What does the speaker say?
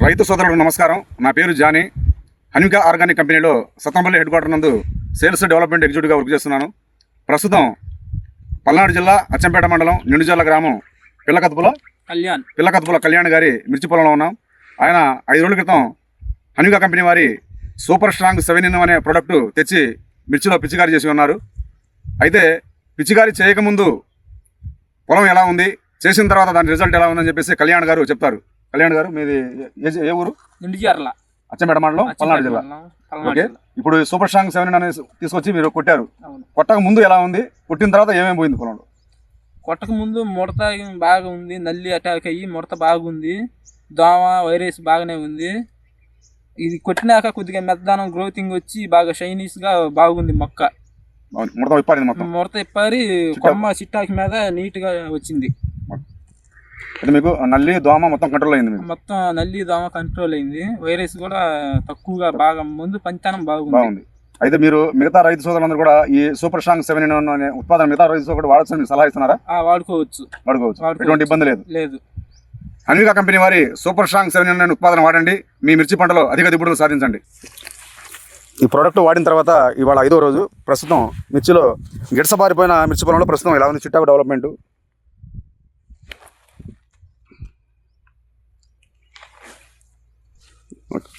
రైతు సోదరులకు నమస్కారం. నా పేరు జానీ. హన్విక ఆర్గానిక్ కంపెనీలో సత్తంపల్లి హెడ్ క్వార్టర్ నందు సేల్స్ డెవలప్మెంట్ ఎగ్జిక్యూటివ్గా వర్క్ చేస్తున్నాను. ప్రస్తుతం పల్నాడు జిల్లా అచ్చంపేట మండలం నిండుజల్ల గ్రామం పిల్లకత్పుల కళ్యాణ్ గారి మిర్చి పొలంలో ఉన్నాం. ఆయన 5 రోజుల క్రితం హన్విక కంపెనీ వారి సూపర్ స్ట్రాంగ్ 7 అనే ప్రోడక్ట్ తెచ్చి మిర్చిలో పిచికారీ చేసి ఉన్నారు. అయితే పిచికారీ చేయకముందు పొలం ఎలా ఉంది, చేసిన తర్వాత దాని రిజల్ట్ ఎలా ఉందని చెప్పేసి కళ్యాణ్ గారు చెప్తారు. కళ్యాణ్ గారు, మీది ఏ ఊరు? నిండుజర్ల, అచ్చంపేట మండలం, పల్నాడు జిల్లా. ఓకే, ఇప్పుడు సూపర్ స్ట్రాంగ్ 7 అనేది తీసుకొచ్చి మీరు కొట్టారు. కొట్టక ముందు ఎలా ఉంది, కొట్టిన తర్వాత ఏమేమి పోయింది పొలంలో? కొట్టక ముందు ముడత బాగా ఉంది, నల్లి అటాక్ అయ్యి ముడత బాగుంది, దోమ వైరస్ బాగానే ఉంది. ఇది కొట్టినాక కొద్దిగా మెద్దనం గ్రోతింగ్ వచ్చి బాగా షైనీస్గా బాగుంది మొక్క. ముడత ఇప్పారి కొమ్మ చిట్టాకి మీద నీట్గా వచ్చింది. మీకు నల్లి దోమ మొత్తం కంట్రోల్ అయింది? మొత్తం నల్లి దోమ కంట్రోల్ అయింది. వైరస్ కూడా తక్కువగా బాగా ముందు పంచానం బాగుంది. అయితే మీరు మిగతా రైతు సోదరులందరూ కూడా ఈ సూపర్ స్ట్రాంగ్ 7 అనే ఉత్పాదన మిగతా రైతు సోదరులు వాడచ్చు మీకు సలహా ఇస్తున్నారా? వాడుకోవచ్చు. ఎటువంటి ఇబ్బంది లేదు. హన్విక కంపెనీ వారి సూపర్ స్ట్రాంగ్ 7 అనే ఉత్పాదన వాడండి. మీ మిర్చి పంటలో అధిక దిగుబడులు సాధించండి. ఈ ప్రోడక్ట్ వాడిన తర్వాత ఇవాళ 5వ రోజు. ప్రస్తుతం మిర్చిలో గిడసబారిపోయిన మిర్చి పొలంలో ప్రస్తుతం ఎలా ఉంది చిట్టాకు డెవలప్మెంట్? ఓకే.